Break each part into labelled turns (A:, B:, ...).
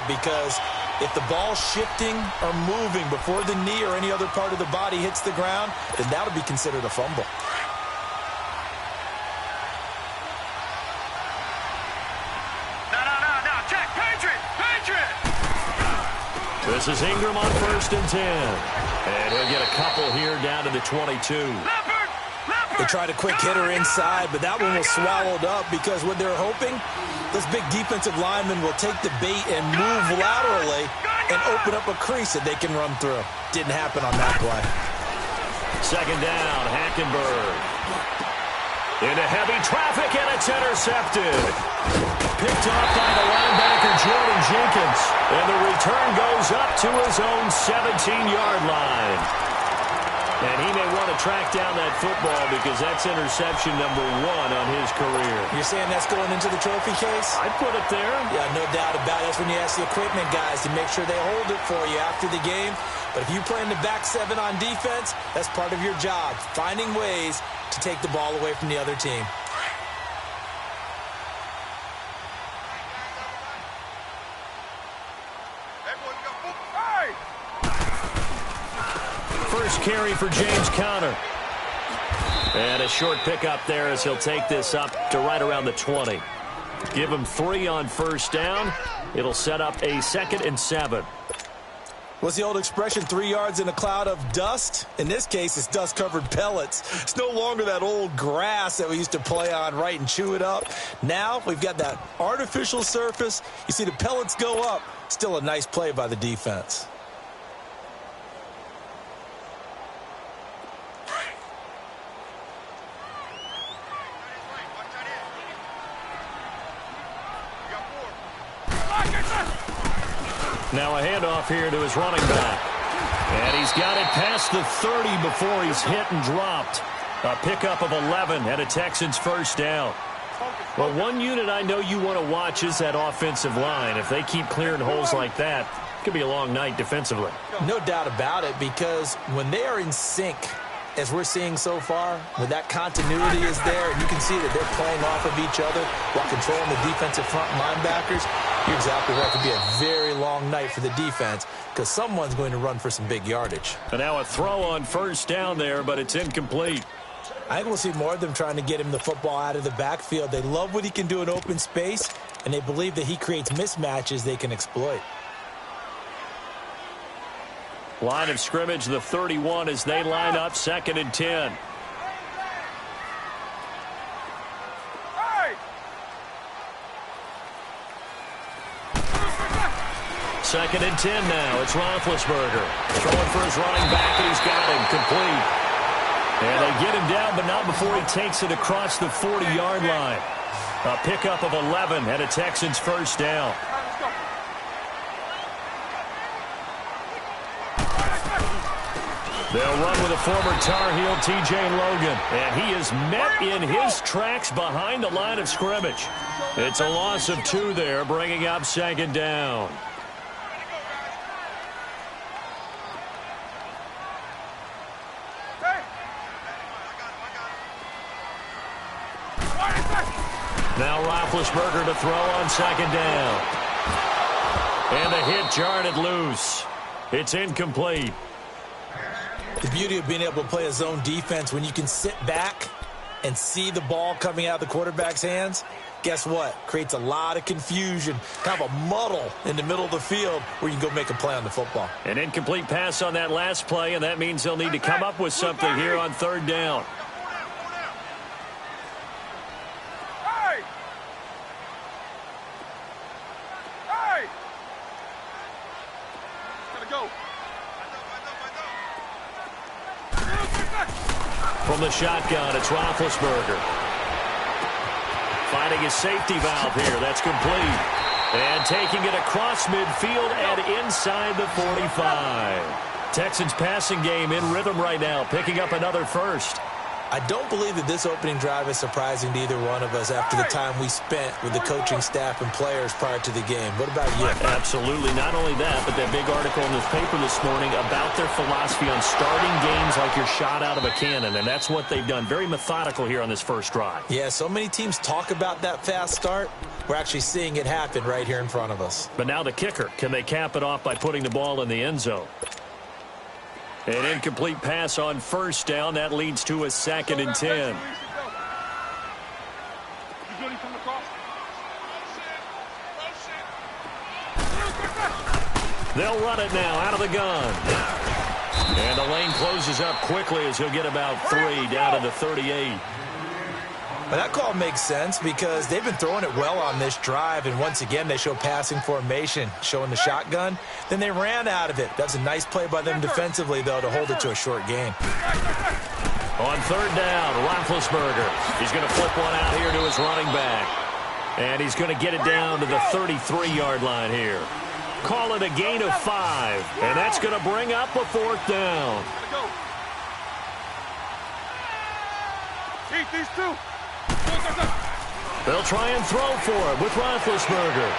A: it, because if the ball's shifting or moving before the knee or any other part of the body hits the ground, then that would be considered a fumble.
B: This is Ingram on 1st and 10. And he'll get a couple here down to the 22.
A: They tried a quick hitter inside, but that one was swallowed up because what they're hoping, those big defensive linemen will take the bait and move laterally and open up a crease that they can run through. Didn't happen on that play.
B: 2nd down, Hackenberg. Into heavy traffic, and it's intercepted. Picked off by the linebacker, Jordan Jenkins. And the return goes up to his own 17-yard line. And he may want to track down that football because that's interception number 1 on his career.
A: You're saying that's going into the trophy case?
B: I'd put it there.
A: Yeah, no doubt about it. That's when you ask the equipment guys to make sure they hold it for you after the game. But if you play in the back 7 on defense, that's part of your job, finding ways to take the ball away from the other team.
B: First carry for James Conner. And a short pickup there as he'll take this up to right around the 20. Give him 3 on 1st down. It'll set up a 2nd and 7.
A: What's the old expression, 3 yards in a cloud of dust? In this case, it's dust-covered pellets. It's no longer that old grass that we used to play on, right, and chew it up. Now we've got that artificial surface. You see the pellets go up. Still a nice play by the defense.
B: Now a handoff here to his running back. And he's got it past the 30 before he's hit and dropped. A pickup of 11 and a Texans 1st down. Well, one unit I know you want to watch is that offensive line. If they keep clearing holes like that, it could be a long night defensively.
A: No doubt about it, because when they are in sync, as we're seeing so far, when that continuity is there, and you can see that they're playing off of each other while controlling the defensive front linebackers, you're exactly right. It could be a very long night for the defense because someone's going to run for some big yardage.
B: And now a throw on 1st down there, but it's incomplete.
A: I think we'll see more of them trying to get him the football out of the backfield. They love what he can do in open space, and they believe that he creates mismatches they can exploit.
B: Line of scrimmage, the 31 as they line up 2nd and 10. Second and 10 now. It's Roethlisberger. Throwing for his running back, and he's got him complete. And they get him down, but not before he takes it across the 40-yard line. A pickup of 11 and a Texans 1st down. They'll run with a former Tar Heel, T.J. Logan. And he is met in his tracks behind the line of scrimmage. It's a loss of 2 there, bringing up 2nd down. Now Roethlisberger to throw on 2nd down. And the hit jarred it loose. It's incomplete.
A: The beauty of being able to play a zone defense, when you can sit back and see the ball coming out of the quarterback's hands, guess what? Creates a lot of confusion, kind of a muddle in the middle of the field where you can go make a play on the football.
B: An incomplete pass on that last play, and that means they'll need to come up with something here on 3rd down. From the shotgun, it's Roethlisberger. Finding his safety valve here. That's complete. And taking it across midfield and inside the 45. Texans passing game in rhythm right now, picking up another first.
A: I don't believe that this opening drive is surprising to either one of us after the time we spent with the coaching staff and players prior to the game. What about you?
B: Absolutely. Not only that, but that big article in this paper this morning about their philosophy on starting games like you're shot out of a cannon, and that's what they've done. Very methodical here on this first drive.
A: Yeah, so many teams talk about that fast start. We're actually seeing it happen right here in front of us.
B: But now the kicker. Can they cap it off by putting the ball in the end zone? An incomplete pass on first down. That leads to a 2nd and 10. They'll run it now out of the gun. And the lane closes up quickly as he'll get about 3 down to the 38.
A: But that call makes sense because they've been throwing it well on this drive, and once again they show passing formation, showing the shotgun. Then they ran out of it. That's a nice play by them defensively, though, to hold it to a short game.
B: On 3rd down, Roethlisberger. He's going to flip one out here to his running back. And he's going to get it down to the 33-yard line here. Call it a gain of 5, and that's going to bring up a 4th down.
C: Eat these two.
B: They'll try and throw for it with Roethlisberger.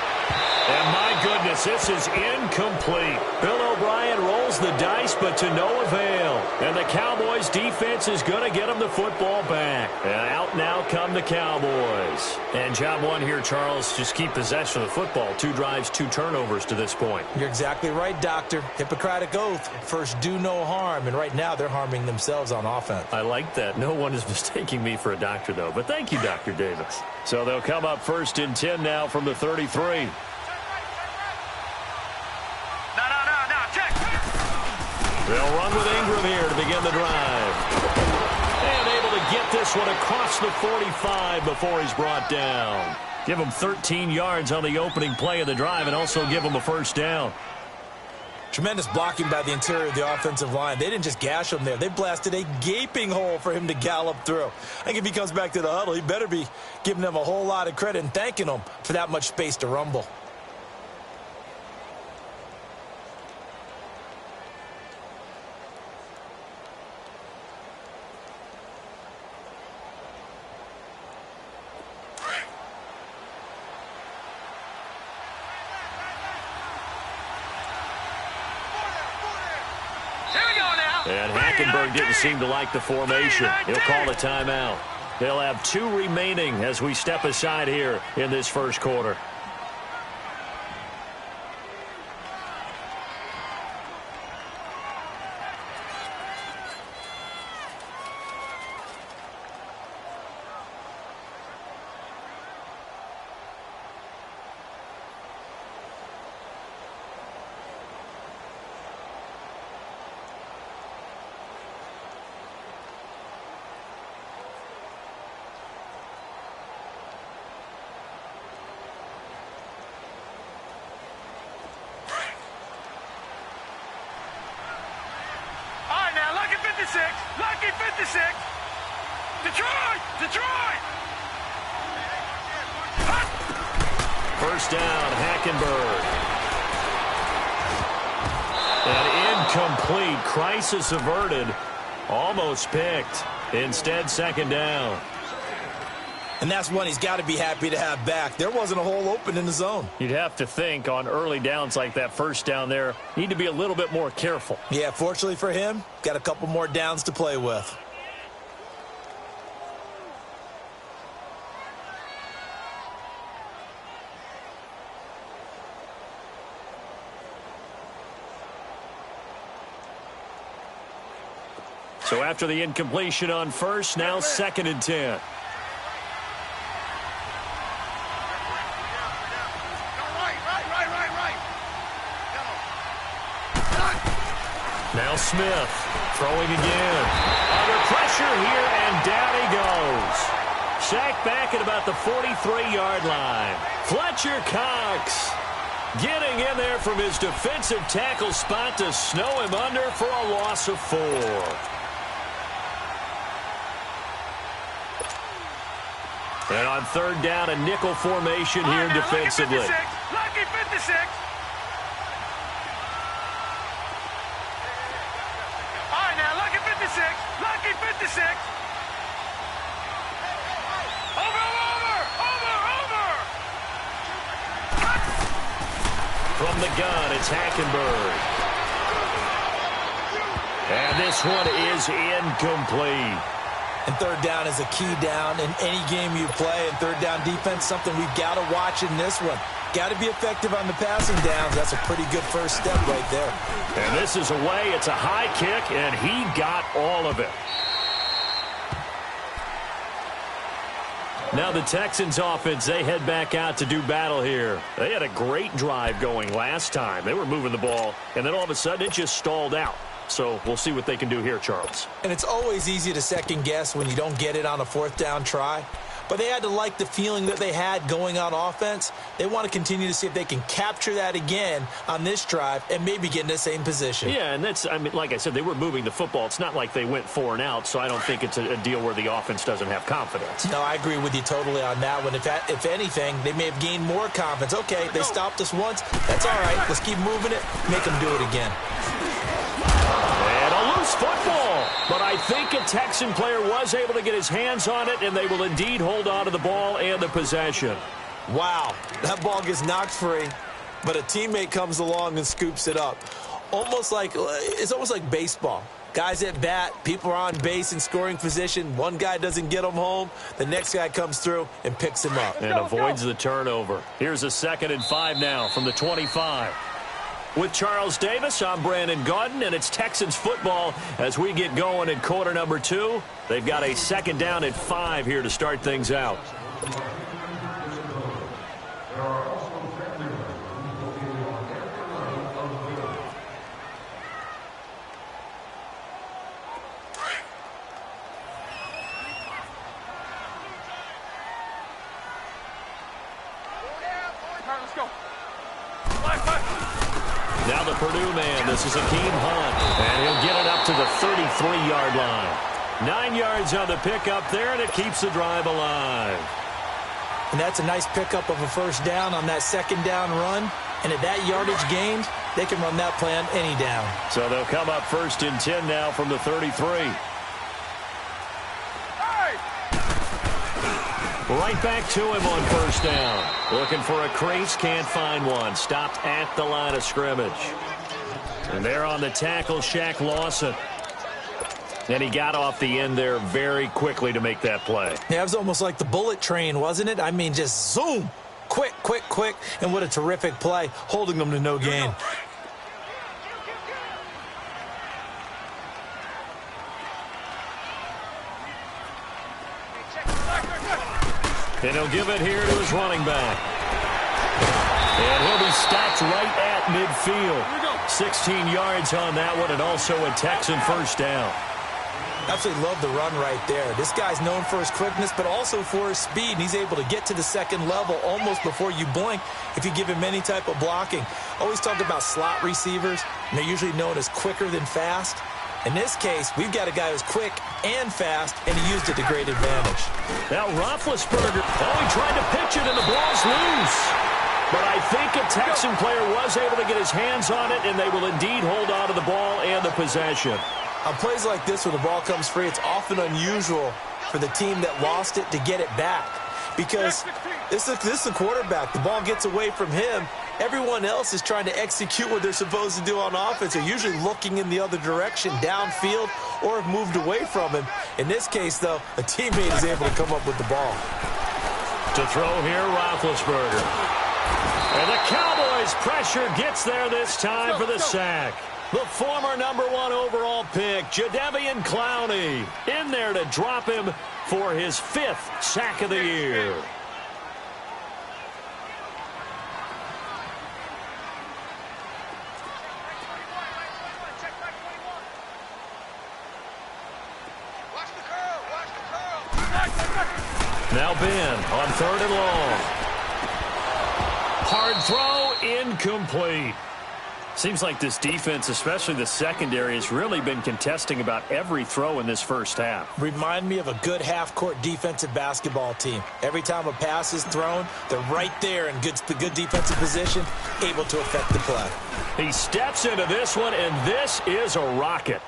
B: And my goodness, this is incomplete. Bill O'Brien rolls the dice, but to no avail. And the Cowboys' defense is going to get them the football back. And out now come the Cowboys. And job one here, Charles, just keep possession of the football. 2 drives, 2 turnovers to this point.
A: You're exactly right, Doctor. Hippocratic oath. First, do no harm. And right now, they're harming themselves on offense.
B: I like that. No one is mistaking me for a doctor, though. But thank you, Dr. Davis. So they'll come up 1st and 10 now from the 33. They'll run with Ingram here to begin the drive. And able to get this one across the 45 before he's brought down. Give him 13 yards on the opening play of the drive and also give him a 1st down.
A: Tremendous blocking by the interior of the offensive line. They didn't just gash him there. They blasted a gaping hole for him to gallop through. I think if he comes back to the huddle, he better be giving them a whole lot of credit and thanking them for that much space to rumble.
B: And Hackenberg didn't seem to like the formation. He'll call a timeout. They'll have 2 remaining as we step aside here in this 1st quarter.
C: Lucky 56. Detroit! Detroit!
B: 1st down, Hackenberg. An incomplete. Crisis averted. Almost picked. Instead, 2nd down.
A: And that's one he's got to be happy to have back. There wasn't a hole open in the zone.
B: You'd have to think on early downs like that 1st down there, need to be a little bit more careful.
A: Yeah, fortunately for him, got a couple more downs to play with.
B: So after the incompletion on 1st, now 2nd and 10. Now Smith throwing again. Under pressure here, and down he goes. Sacked back at about the 43-yard line. Fletcher Cox getting in there from his defensive tackle spot to snow him under for a loss of 4. And on 3rd down, a nickel formation here defensively.
C: Lucky 56. Lucky 56. Over.
B: From the gun, it's Hackenberg. And this one is incomplete.
A: And third down is a key down in any game you play. And third down defense, something we've got to watch in this one. Got to be effective on the passing downs. That's a pretty good first step right there.
B: And this is away. It's a high kick, and he got all of it. Now the Texans offense, they head back out to do battle here. They had a great drive going last time. They were moving the ball, and then all of a sudden it just stalled out. So we'll see what they can do here, Charles.
A: And it's always easy to second guess when you don't get it on a fourth down try. But they had to like the feeling that they had going on offense. They want to continue to see if they can capture that again on this drive and maybe get in the same position. Yeah, and that's, I mean, like I said, they were moving the football. It's not like they went 4 and out, so I don't think it's a deal where the offense doesn't have confidence. No, I agree with you totally on that one. If anything, they may have gained more confidence. Okay, they stopped us once. That's all right. Let's keep moving it. Make them do it again.
B: And a loose football. But I think a Texan player was able to get his hands on it, and they will indeed hold on to the ball and the possession.
A: Wow, that ball gets knocked free, but a teammate comes along and scoops it up. It's almost like baseball. Guys at bat, people are on base in scoring position. One guy doesn't get him home. The next guy comes through and picks him up.
B: And avoids the turnover. Here's a 2nd and 5 now from the 25. With Charles Davis, I'm Brandon Gaudin, and it's Texans football as we get going in quarter number 2. They've got a 2nd down and 5 here to start things out.
C: Let's go.
B: Now the Purdue man, this is Akeem Hunt, and he'll get it up to the 33-yard line. 9 yards on the pickup there, and it keeps the drive alive.
A: And that's a nice pickup of a first down on that 2nd down run. And at that yardage gained, they can run that play on any down.
B: So they'll come up 1st and 10 now from the 33. Right back to him on 1st down. Looking for a crease, can't find one. Stopped at the line of scrimmage. And there on the tackle, Shaq Lawson. And he got off the end there very quickly to make that play.
A: Yeah, it was almost like the bullet train, wasn't it? I mean, just zoom. Quick, quick, quick. And what a terrific play, holding them to no gain.
B: And he'll give it here to his running back. And he'll be stopped right at midfield. 16 yards on that one, and also a Texan first down.
A: Absolutely love the run right there. This guy's known for his quickness, but also for his speed. And he's able to get to the 2nd level almost before you blink if you give him any type of blocking. Always talk about slot receivers, and they're usually known as quicker than fast. In this case, we've got a guy who's quick and fast, and he used it to great advantage.
B: Now Roethlisberger, he tried to pitch it, and the ball's loose. But I think a Texan player was able to get his hands on it, and they will indeed hold on to the ball and the possession.
A: On plays like this where the ball comes free, it's often unusual for the team that lost it to get it back. Because this is the quarterback. The ball gets away from him. Everyone else is trying to execute what they're supposed to do on offense. They're usually looking in the other direction, downfield, or have moved away from him. In this case, though, a teammate is able to come up with the ball.
B: To throw here, Roethlisberger. And the Cowboys' pressure gets there this time for the sack. The former #1 overall pick, Jadeveon Clowney, in there to drop him for his 5th sack of the year. Now Ben on 3rd and long. Hard throw, incomplete. Seems like this defense, especially the secondary, has really been contesting about every throw in this first half.
A: Remind me of a good half-court defensive basketball team. Every time a pass is thrown, they're right there in good defensive position, able to affect the play.
B: He steps into this one, and this is a rocket.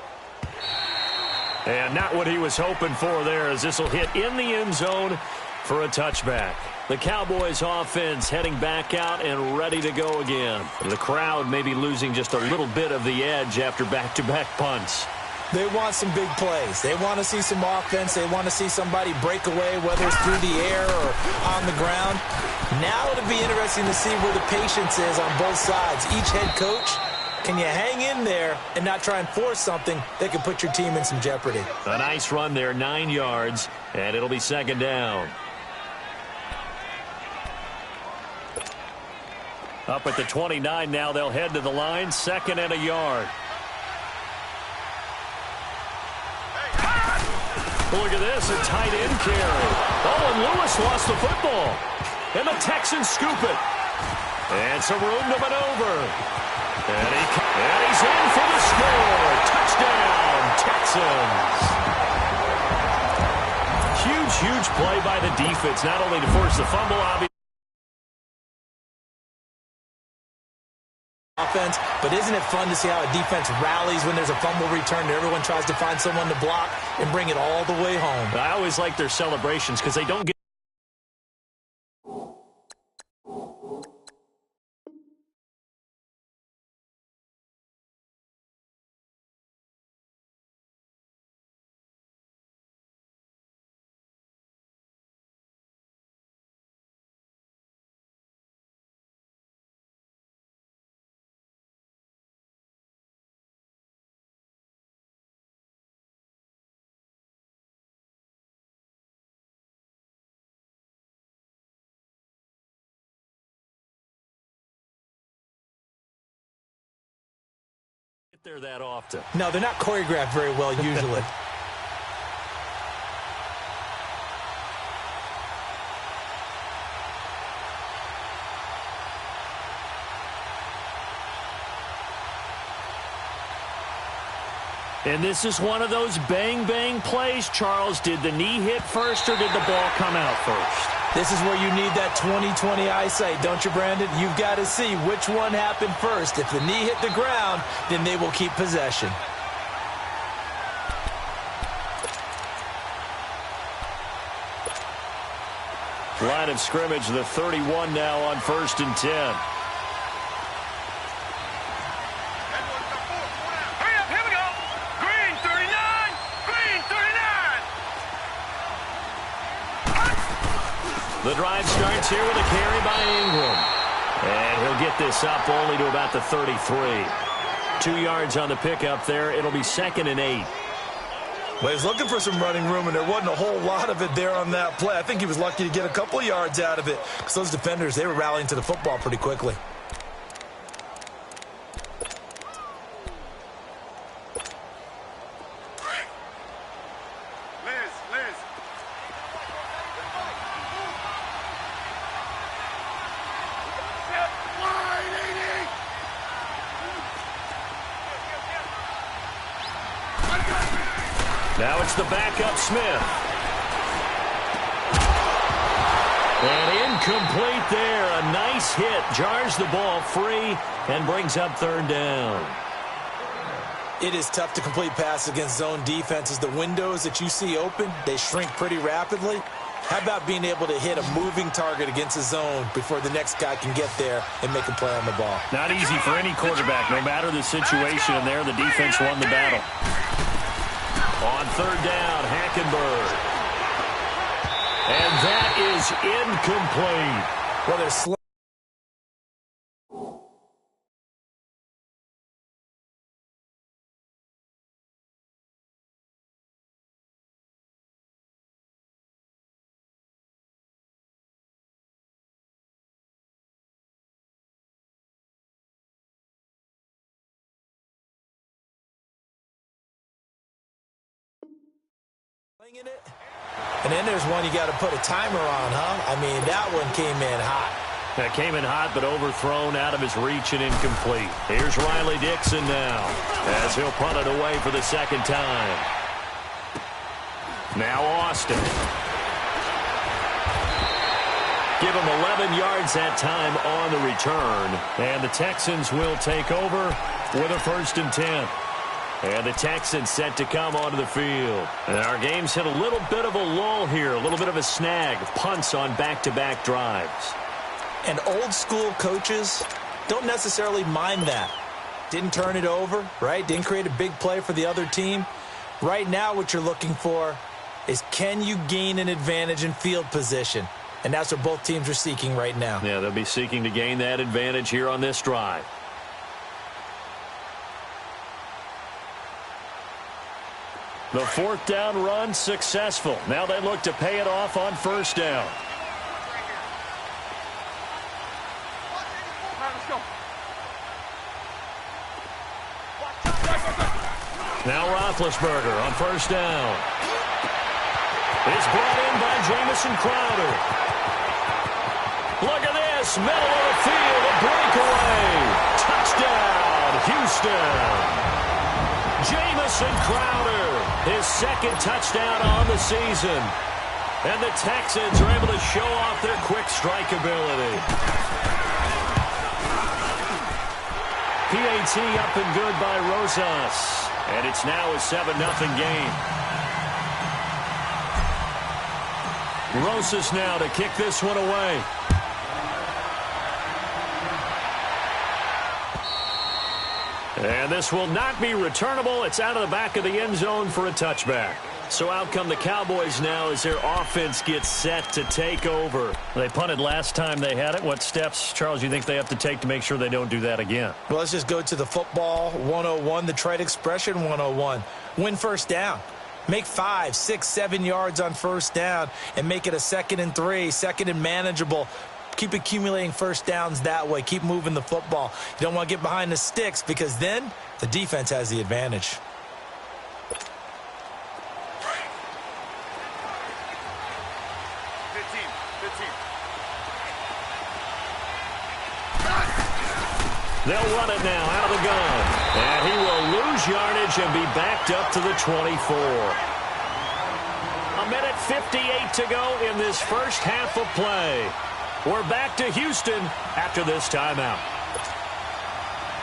B: And not what he was hoping for there, as this will hit in the end zone for a touchback. The Cowboys offense heading back out and ready to go again. The crowd may be losing just a little bit of the edge after back-to-back punts.
A: They want some big plays. They want to see some offense. They want to see somebody break away, whether it's through the air or on the ground. Now it'll be interesting to see where the patience is on both sides. Each head coach, can you hang in there and not try and force something that could put your team in some jeopardy?
B: A nice run there, 9 yards, and it'll be second down. Up at the 29 now, they'll head to the line, 2nd and a yard. Look at this, a tight end carry. Oh, and Lewis lost the football. And the Texans scoop it. And some room to maneuver. And he's in for the score. Touchdown, Texans. Huge play by the defense, not only to force the fumble, obviously.
A: Offense, but isn't it fun to see how a defense rallies when there's a fumble return and everyone tries to find someone to block and bring it all the way home?
B: I always like their celebrations because they don't get there that often.
A: No, they're not choreographed very well usually.
B: And this is one of those bang-bang plays, Charles. Did the knee hit first or did the ball come out first?
A: This is where you need that 20/20 eyesight, don't you, Brandon? You've got to see which one happened first. If the knee hit the ground, then they will keep possession.
B: Line of scrimmage, the 31 now on 1st and 10.
C: Hurry up, here we go. Green 39, green 39.
B: The drive starts here with a carry by Ingram. And he'll get this up only to about the 33. 2 yards on the pickup there. It'll be 2nd and 8.
A: Well, he's looking for some running room, and there wasn't a whole lot of it there on that play. I think he was lucky to get a couple of yards out of it because those defenders, they were rallying to the football pretty quickly.
C: Liz.
B: Now it's the backup Smith. And incomplete there. A nice hit. Jars the ball free and brings up 3rd down.
A: It is tough to complete passes against zone defenses. The windows that you see open, they shrink pretty rapidly. How about being able to hit a moving target against a zone before the next guy can get there and make a play on the ball?
B: Not easy for any quarterback, no matter the situation. And there, the defense won the battle. On 3rd down, Hackenberg. And that is incomplete.
A: Well, they're slow. In it. And then there's one you got to put a timer on, huh? I mean, that one came in hot.
B: That came in hot, but overthrown, out of his reach and incomplete. Here's Riley Dixon now, as he'll punt it away for the 2nd time. Now Austin. Give him 11 yards that time on the return. And the Texans will take over with a 1st and 10. And the Texans set to come onto the field. And our game's hit a little bit of a lull here, a little bit of a snag. Punts on back-to-back drives.
A: And old-school coaches don't necessarily mind that. Didn't turn it over, right? Didn't create a big play for the other team. Right now what you're looking for is, can you gain an advantage in field position? And that's what both teams are seeking right now.
B: Yeah, they'll be seeking to gain that advantage here on this drive. The fourth down run successful. Now they look to pay it off on first down. Now Roethlisberger on first down. It's brought in by Jamison Crowder. Look at this. Middle of the field. A breakaway. Touchdown, Houston. Jamison Crowder. His second touchdown on the season. And the Texans are able to show off their quick strike ability. PAT up and good by Rosas. And it's now a 7-0 game. Rosas now to kick this one away. And this will not be returnable. It's out of the back of the end zone for a touchback. So out come the Cowboys now as their offense gets set to take over. They punted last time they had it. What steps, Charles, you think they have to take to make sure they don't do that again?
A: Well, let's just go to the football 101, the trite expression 101. Win first down. Make 5, 6, 7 yards on first down and make it a 2nd and 3, 2nd and manageable. Keep accumulating first downs that way. Keep moving the football. You don't want to get behind the sticks because then the defense has the advantage.
B: They'll run it now out of the gun. And he will lose yardage and be backed up to the 24. A minute 58 to go in this first half of play. We're back to Houston after this timeout.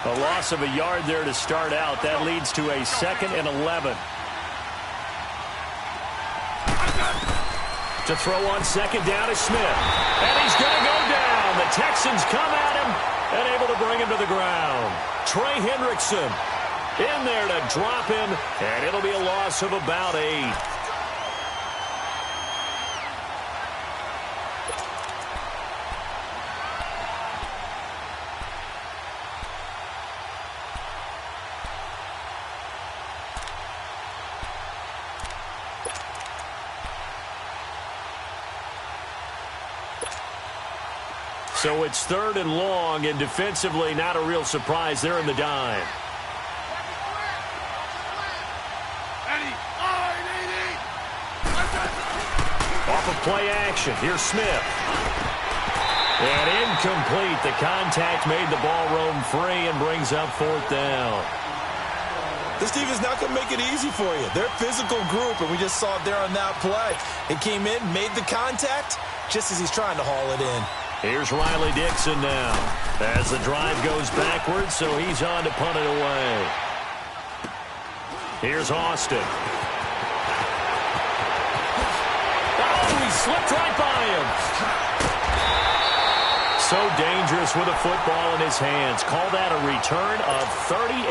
B: A loss of a yard there to start out. That leads to a 2nd and 11. To throw on second down is Smith. And he's going to go down. The Texans come at him and able to bring him to the ground. Trey Hendrickson in there to drop him, and it'll be a loss of about 8. So it's 3rd and long, and defensively not a real surprise. They're in the dime. Off of play action. Here's Smith. And incomplete. The contact made the ball roam free and brings up 4th down.
A: This team is not going to make it easy for you. They're a physical group, and we just saw it there on that play. It came in, made the contact, just as he's trying to haul it in.
B: Here's Riley Dixon now as the drive goes backwards, so he's on to punt it away. Here's Austin. Oh, he slipped right by him. So dangerous with a football in his hands. Call that a return of 38.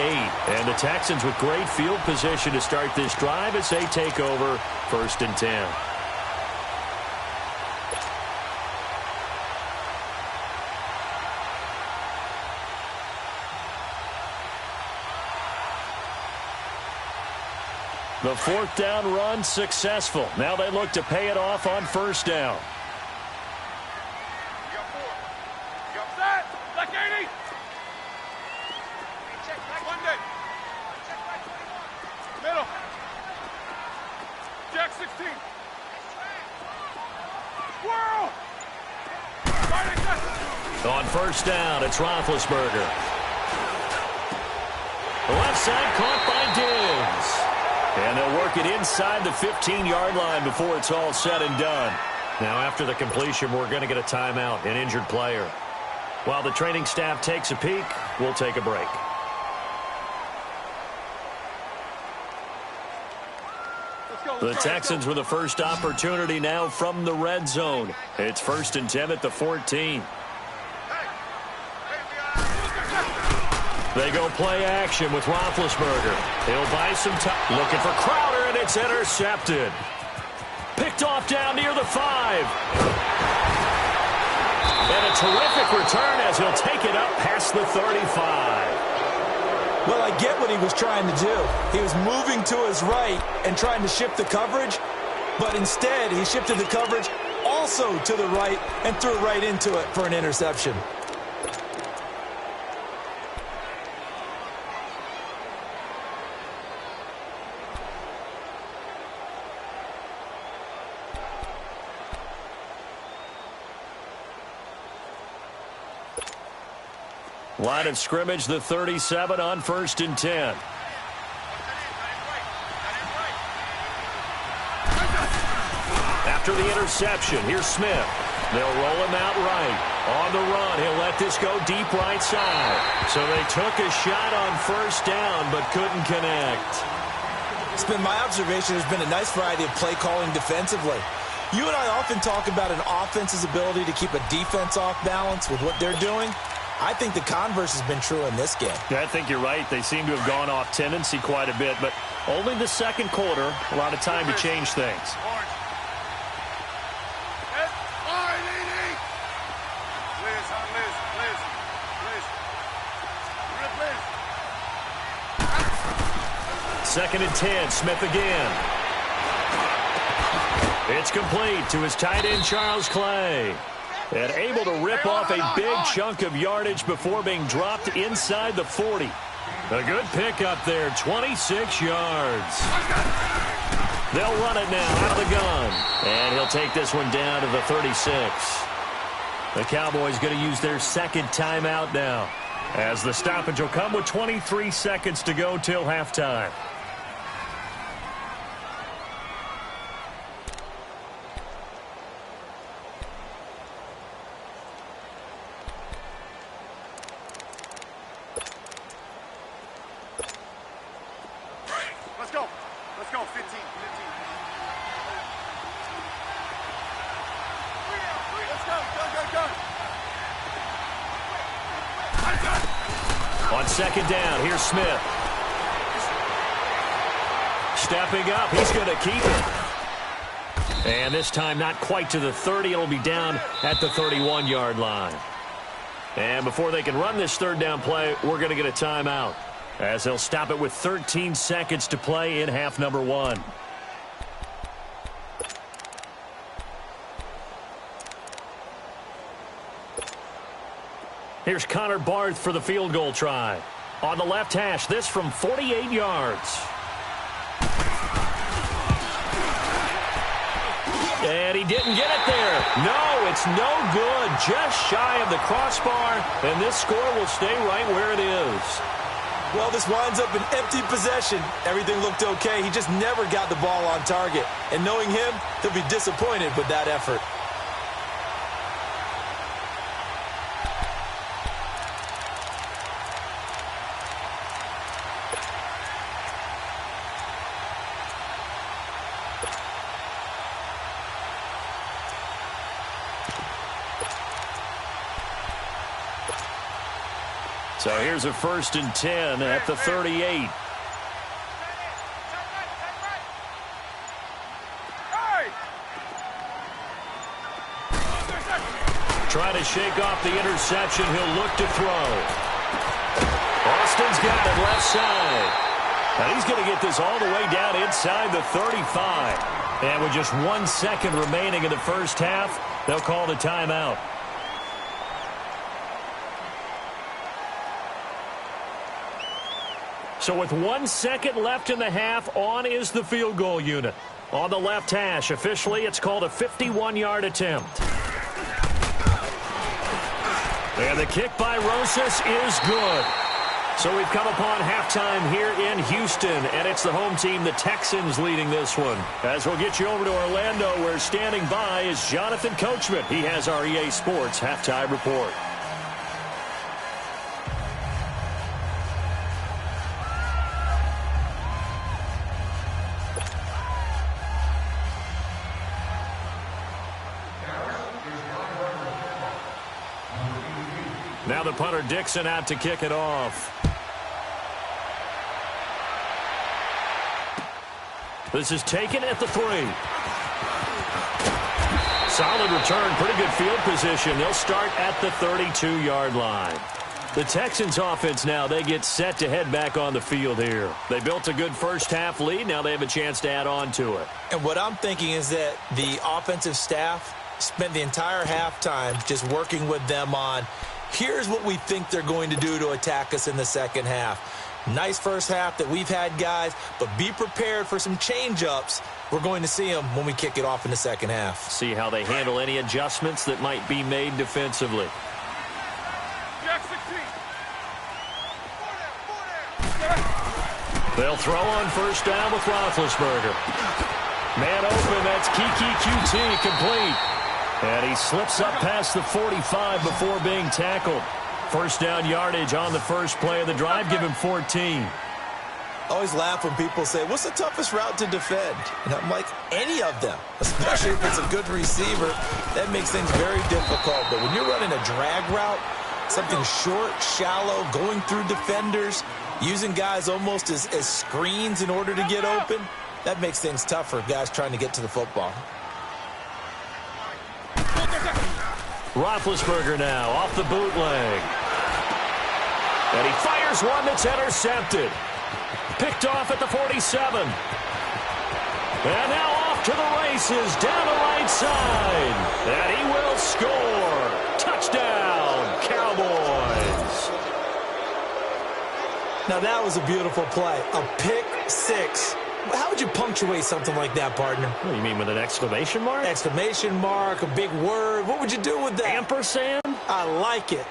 B: And the Texans with great field position to start this drive as they take over 1st and 10. The 4th down run successful. Now they look to pay it off on first down.
C: You got 4. You got set. Black 80. Check back 1 day. Check back 21. Middle. Jack 16. Whirl.
B: On first down, it's Roethlisberger. The left side caught by Diggs. And they'll work it inside the 15-yard line before it's all said and done. Now, after the completion, we're going to get a timeout, an injured player. While the training staff takes a peek, we'll take a break. The Texans with the first opportunity now from the red zone. It's 1st and 10 at the 14. They go play action with Roethlisberger. He'll buy some time. Looking for Crowder, and it's intercepted. Picked off down near the 5. And a terrific return as he'll take it up past the 35.
A: Well, I get what he was trying to do. He was moving to his right and trying to shift the coverage, but instead he shifted the coverage also to the right and threw right into it for an interception.
B: Line of scrimmage, the 37 on 1st and 10. After the interception, here's Smith. They'll roll him out right. On the run, he'll let this go deep right side. So they took a shot on 1st down, but couldn't connect.
A: It's been my observation there's been a nice variety of play calling defensively. You and I often talk about an offense's ability to keep a defense off balance with what they're doing. I think the converse has been true in this game.
B: Yeah, I think you're right. They seem to have gone off tendency quite a bit, but only the second quarter, a lot of time to change things. Second and 10, Smith again. It's complete to his tight end, Charles Clay. And able to rip off a big chunk of yardage before being dropped inside the 40. A good pickup there, 26 yards. They'll run it now out of the gun. And he'll take this one down to the 36. The Cowboys going to use their second timeout now, as the stoppage will come with 23 seconds to go till halftime.
C: Let's go, 15.
B: On second down, here's Smith. Stepping up, he's going to keep it. And this time not quite to the 30. It'll be down at the 31-yard line. And before they can run this third down play, we're going to get a timeout, as they'll stop it with 13 seconds to play in half number 1. Here's Connor Barth for the field goal try. On the left hash, this from 48 yards. And he didn't get it there. No, it's no good. Just shy of the crossbar, and this score will stay right where it is.
A: Well, this winds up an empty possession. Everything looked okay. He just never got the ball on target. And knowing him, he'll be disappointed with that effort.
B: So here's a 1st and 10 at the 38. Trying to shake off the interception. He'll look to throw. Austin's got it left side. And he's going to get this all the way down inside the 35. And with just 1 second remaining in the first half, they'll call the timeout. So with 1 second left in the half, on is the field goal unit. On the left hash, officially, it's called a 51-yard attempt. And the kick by Rosas is good. So we've come upon halftime here in Houston, and it's the home team, the Texans, leading this one. As we'll get you over to Orlando, where standing by is Jonathan Coachman. He has our EA Sports halftime report. Now the punter Dixon out to kick it off. This is taken at the 3. Solid return, pretty good field position. They'll start at the 32-yard line. The Texans offense now, they get set to head back on the field here. They built a good first-half lead. Now they have a chance to add on to it.
A: And what I'm thinking is that the offensive staff spent the entire halftime just working with them on, here's what we think they're going to do to attack us in the second half. Nice first half that we've had, guys, but be prepared for some change-ups. We're going to see them when we kick it off in the second half.
B: See how they handle any adjustments that might be made defensively. They'll throw on first down with Roethlisberger. Man open, that's Kiki QT complete. And he slips up past the 45 before being tackled. First down yardage on the first play of the drive. Give him 14.
A: I always laugh when people say, what's the toughest route to defend? And I'm like, any of them, especially if it's a good receiver. That makes things very difficult. But when you're running a drag route, something short, shallow, going through defenders, using guys almost as screens in order to get open, that makes things tough for guys trying to get to the football.
B: Roethlisberger now off the bootleg. And he fires one that's intercepted. Picked off at the 47. And now off to the races down the right side. And he will score. Touchdown, Cowboys.
A: Now that was a beautiful play. A pick six. How would you punctuate something like that, partner?
B: What do you mean, with an exclamation mark?
A: Exclamation mark, a big word. What would you do with that?
B: Ampersand?
A: I like it.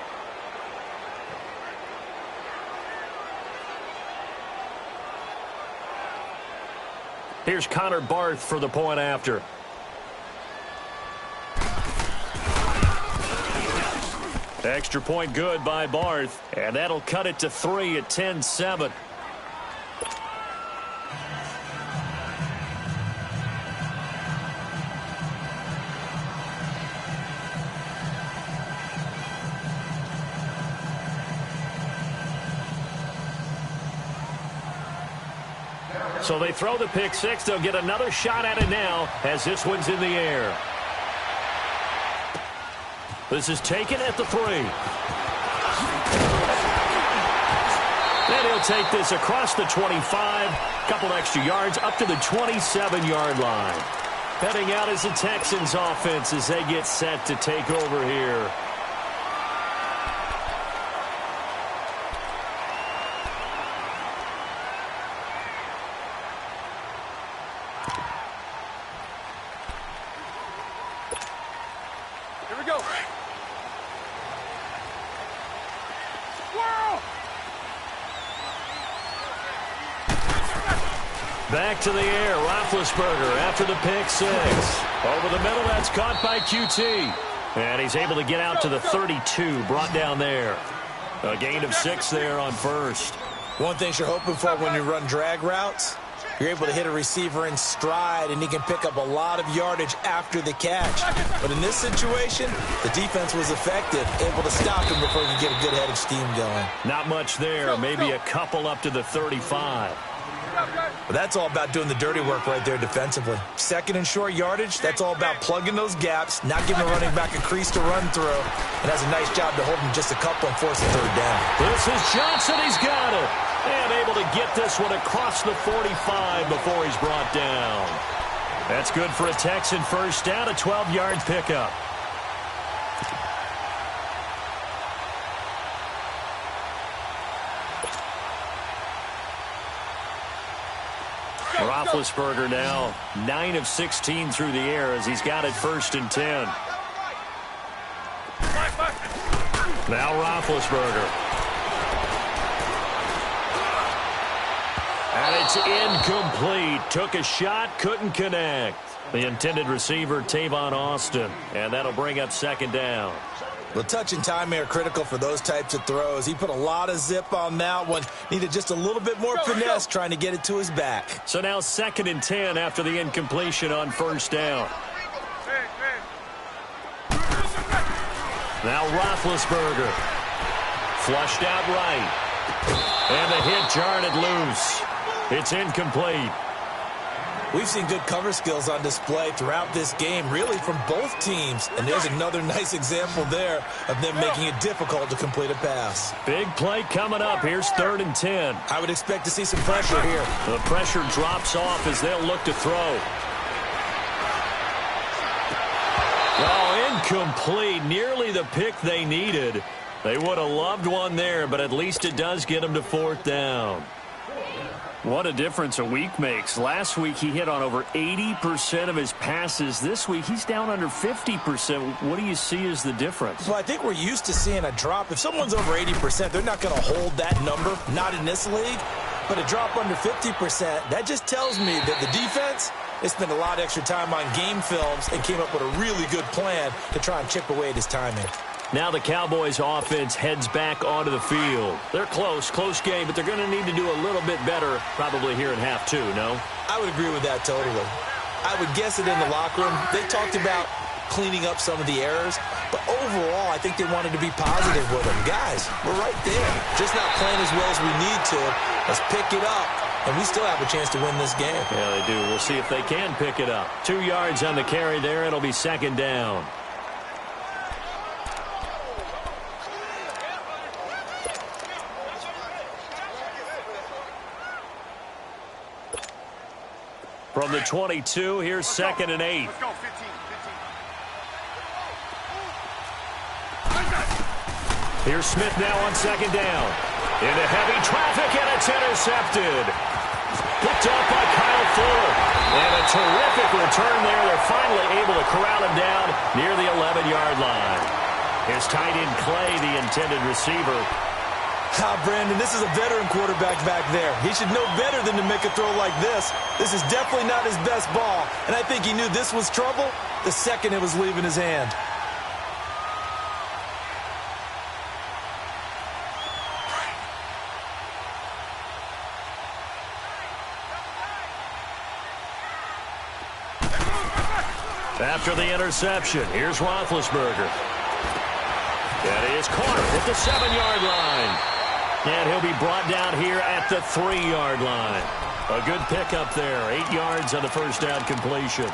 B: Here's Connor Barth for the point after. Extra point good by Barth. And that'll cut it to 3 at 10-7. So they throw the pick six. They'll get another shot at it now as this one's in the air. This is taken at the 3. And he'll take this across the 25. Couple extra yards up to the 27-yard line. Heading out is the Texans offense as they get set to take over here. Back to the air, Roethlisberger after the pick six. Over the middle, that's caught by QT. And he's able to get out to the 32, brought down there. A gain of 6 there on first.
A: One thing you're hoping for when you run drag routes, you're able to hit a receiver in stride, and he can pick up a lot of yardage after the catch. But in this situation, the defense was effective, able to stop him before he could get a good head of steam going.
B: Not much there, maybe a couple up to the 35.
A: But that's all about doing the dirty work right there defensively. Second and short yardage, that's all about plugging those gaps, not giving the running back a crease to run through, and has a nice job to hold him just a couple and force the third down.
B: This is Johnson. He's got it. And able to get this one across the 45 before he's brought down. That's good for a Texan first down, a 12-yard pickup. Roethlisberger now 9 of 16 through the air as he's got it first and 10. Now Roethlisberger. And it's incomplete. Took a shot, couldn't connect. The intended receiver, Tavon Austin. And that'll bring up second down.
A: Well, touch and time are critical for those types of throws. He put a lot of zip on that one. Needed just a little bit more finesse trying to get it to his back.
B: So now second and 10 after the incompletion on first down. Now Roethlisberger. Flushed out right. And the hit jarred it loose. It's incomplete.
A: We've seen good cover skills on display throughout this game, really from both teams. And there's another nice example there of them making it difficult to complete a pass.
B: Big play coming up. Here's 3rd and 10.
A: I would expect to see some pressure here.
B: The pressure drops off as they'll look to throw. Oh, incomplete. Nearly the pick they needed. They would have loved one there, but at least it does get them to 4th down. What a difference a week makes. Last week he hit on over 80% of his passes. This week he's down under 50%. What do you see as the difference?
A: Well, I think we're used to seeing a drop. If someone's over 80%, they're not going to hold that number, not in this league. But a drop under 50%, that just tells me that the defense, they spent a lot of extra time on game films and came up with a really good plan to try and chip away at his timing.
B: Now the Cowboys offense heads back onto the field. They're close game, but they're going to need to do a little bit better probably here in half 2, no?
A: I would agree with that totally. I would guess it in the locker room. They talked about cleaning up some of the errors, but overall I think they wanted to be positive with them. Guys, we're right there. Just not playing as well as we need to. Let's pick it up, and we still have a chance to win this game.
B: Yeah, they do. We'll see if they can pick it up. 2 yards on the carry there. It'll be 2nd down. From the 22, here's 2nd and 8.
C: Let's go, 15.
B: Here's Smith now on 2nd down. Into heavy traffic, and it's intercepted. Picked off by Kyle Fuller. And a terrific return there. They're finally able to corral him down near the 11-yard line. His tight end Clay, the intended receiver.
A: Brandon, this is a veteran quarterback back there. He should know better than to make a throw like this. This is definitely not his best ball, and I think he knew this was trouble the second it was leaving his hand.
B: After the interception, here's Roethlisberger. That is caught at the 7-yard line. And he'll be brought down here at the 3-yard line. A good pickup there. 8 yards on the first down completion.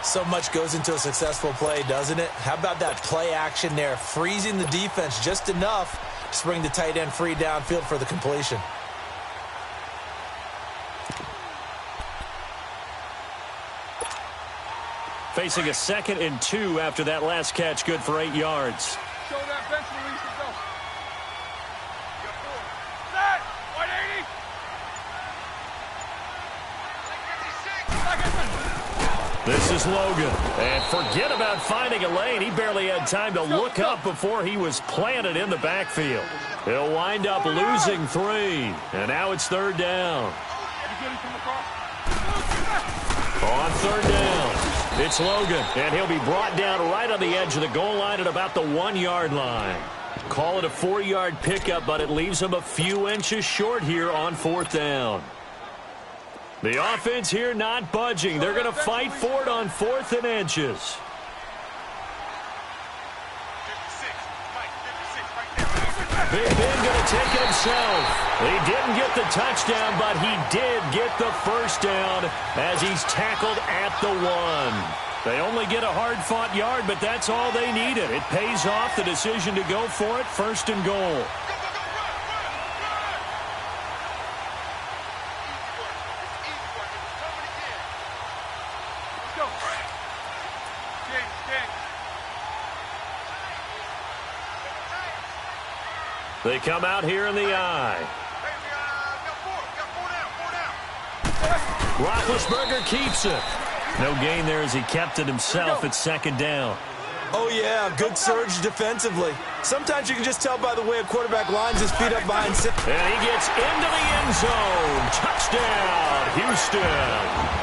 A: So much goes into a successful play, doesn't it? How about that play action there? Freezing the defense just enough to bring the tight end free downfield for the completion.
B: Facing a 2nd and 2 after that last catch. Good for 8 yards.
C: Show that bench release to go. Set! 180!
B: This is Logan. And forget about finding a lane. He barely had time to look up before he was planted in the backfield. He'll wind up losing 3. And now it's 3rd down. On 3rd down, it's Logan. And he'll be brought down right on the edge of the goal line at about the 1-yard line. Call it a 4-yard pickup, but it leaves him a few inches short here on 4th down. The offense here not budging. They're going to fight for it on 4th and inches.
C: 56, right there.
B: Big Ben going to take it himself. He didn't get the touchdown, but he did get the first down as he's tackled at the 1. They only get a hard-fought yard, but that's all they needed. It pays off the decision to go for it, 1st and goal. They come out here in the eye. Roethlisberger keeps it. No gain there as he kept it himself at 2nd down.
A: Oh, yeah, good surge defensively. Sometimes you can just tell by the way a quarterback lines his feet up behind.
B: And he gets into the end zone. Touchdown, Houston.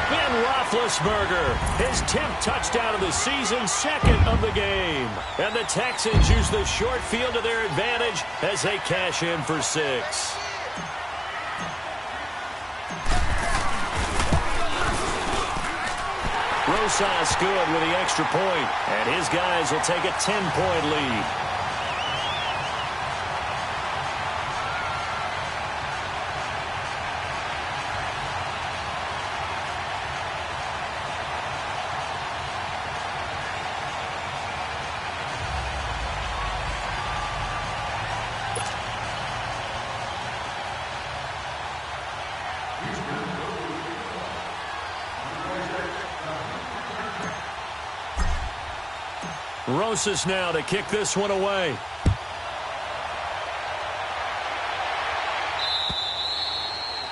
B: Ben Roethlisberger, his 10th touchdown of the season, 2nd of the game. And the Texans use the short field to their advantage as they cash in for 6. Rosas good with the extra point, and his guys will take a 10-point lead. Rosas now to kick this one away.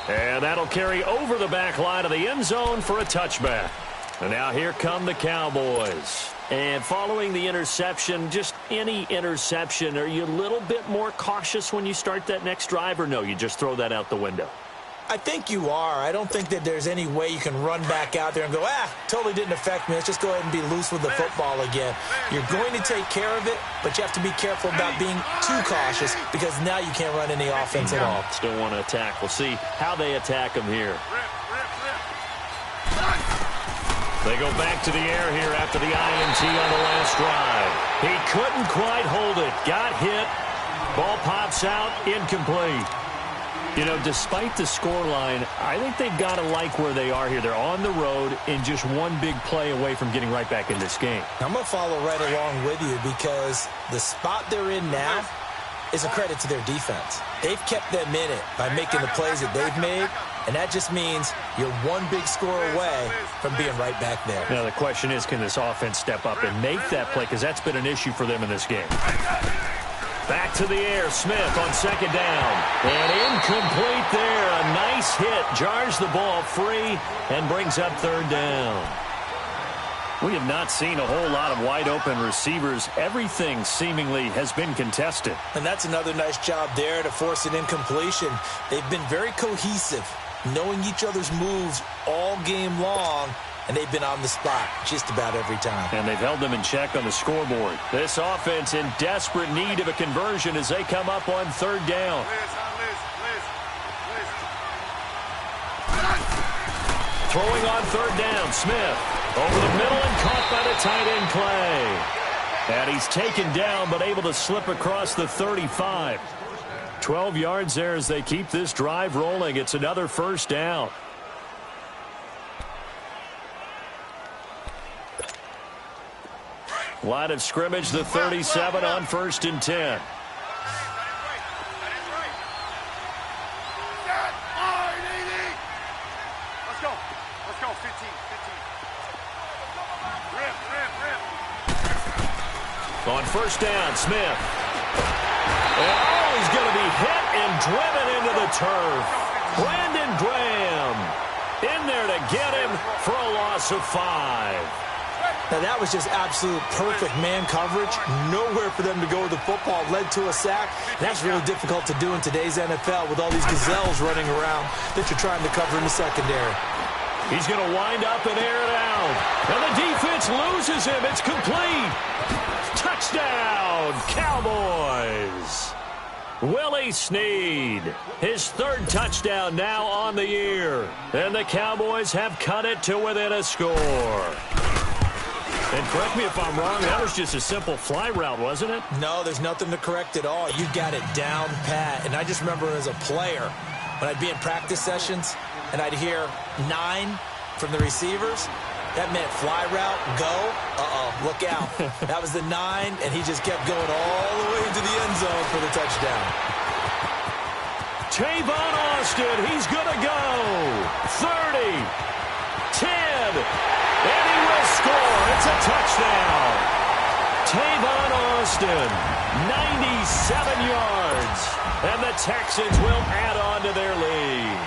B: And that'll carry over the back line of the end zone for a touchback. And now here come the Cowboys. And following the interception, just any interception, are you a little bit more cautious when you start that next drive, or no, you just throw that out the window?
A: I think you are. I don't think that there's any way you can run back out there and go, totally didn't affect me. Let's just go ahead and be loose with the football again. You're going to take care of it, but you have to be careful about being too cautious because now you can't run any offense at all.
B: Still want to attack. We'll see how they attack them here. They go back to the air here after the INT on the last drive. He couldn't quite hold it. Got hit. Ball pops out. Incomplete. You know, despite the scoreline, I think they've got to like where they are here. They're on the road and just one big play away from getting right back in this game.
A: I'm going to follow right along with you because the spot they're in now is a credit to their defense. They've kept them in it by making the plays that they've made, and that just means you're one big score away from being right back there.
B: Now, the question is, can this offense step up and make that play? Because that's been an issue for them in this game. Back to the air, Smith on second down. And incomplete there. A nice hit. Jars the ball free and brings up third down. We have not seen a whole lot of wide-open receivers. Everything seemingly has been contested.
A: And that's another nice job there to force an incompletion. They've been very cohesive, knowing each other's moves all game long, and they've been on the spot just about every time.
B: And they've held them in check on the scoreboard. This offense in desperate need of a conversion as they come up on third down. Throwing on third down, Smith. Over the middle and caught by the tight end Clay. And he's taken down but able to slip across the 35. 12 yards there as they keep this drive rolling. It's another first down. Line of scrimmage, the 37 on 1st and 10.
C: Let's go, 15.
B: On first down, Smith. He's going to be hit and driven into the turf. Brandon Graham in there to get him for a loss of 5.
A: Now, that was just absolute perfect man coverage. Nowhere for them to go with the football. Led to a sack. That's really difficult to do in today's NFL with all these gazelles running around that you're trying to cover in the secondary.
B: He's going to wind up and air it out. And the defense loses him. It's complete. Touchdown, Cowboys. Willie Snead, his third touchdown now on the year. And the Cowboys have cut it to within a score. And correct me if I'm wrong, that was just a simple fly route, wasn't it?
A: No, there's nothing to correct at all. You got it down pat. And I just remember as a player, when I'd be in practice sessions, and I'd hear 9 from the receivers, that meant fly route, go, look out. That was the 9, and he just kept going all the way into the end zone for the touchdown.
B: Tavon Austin, he's going to go. 30, 10, and he will score. It's a touchdown. Tavon Austin, 97 yards, and the Texans will add on to their lead.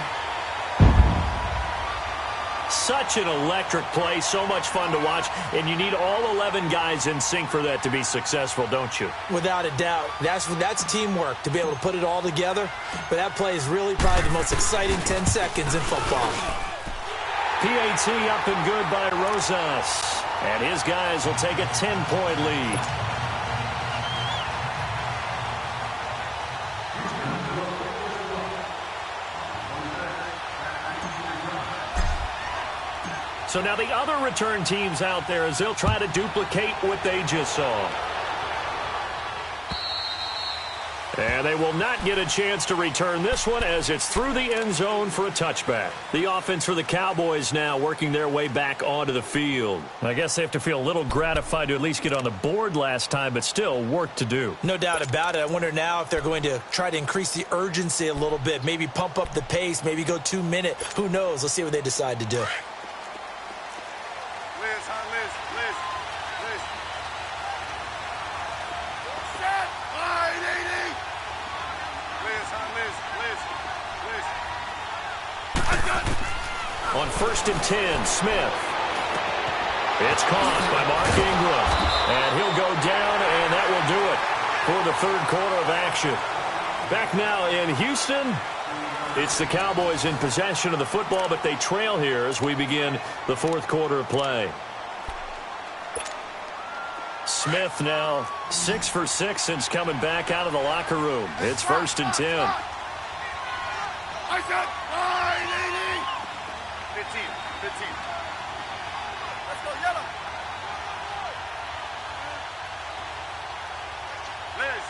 B: Such an electric play, so much fun to watch, and you need all 11 guys in sync for that to be successful, don't you?
A: Without a doubt. That's teamwork, to be able to put it all together. But that play is really probably the most exciting 10 seconds in football.
B: PAT up and good by Rosas, and his guys will take a 10-point lead. So now the other return teams out there as they'll try to duplicate what they just saw. And they will not get a chance to return this one as it's through the end zone for a touchback. The offense for the Cowboys now working their way back onto the field. I guess they have to feel a little gratified to at least get on the board last time, but still work to do.
A: No doubt about it. I wonder now if they're going to try to increase the urgency a little bit, maybe pump up the pace, maybe go 2-minute. Who knows? Let's see what they decide to do.
B: On 1st and 10, Smith. It's caught by Mark Ingram. And he'll go down, and that will do it for the third quarter of action. Back now in Houston. It's the Cowboys in possession of the football, but they trail here as we begin the fourth quarter of play. Smith now 6 for 6 since coming back out of the locker room. It's 1st and 10.
C: I said 15. Let's go, yellow. Liz.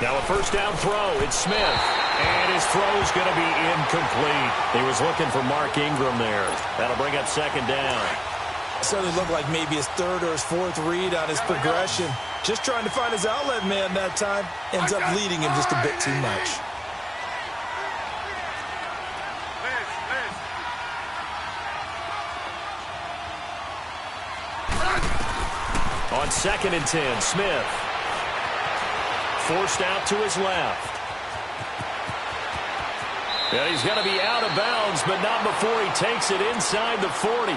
B: Now a first down throw. It's Smith. And his throw's going to be incomplete. He was looking for Mark Ingram there. That'll bring up 2nd down.
A: Certainly looked like maybe his 3rd or his 4th read on his progression. Just trying to find his outlet man that time. Ends up leading him just a bit too much.
B: On 2nd and 10, Smith. Forced out to his left. And he's going to be out of bounds, but not before he takes it inside the 40.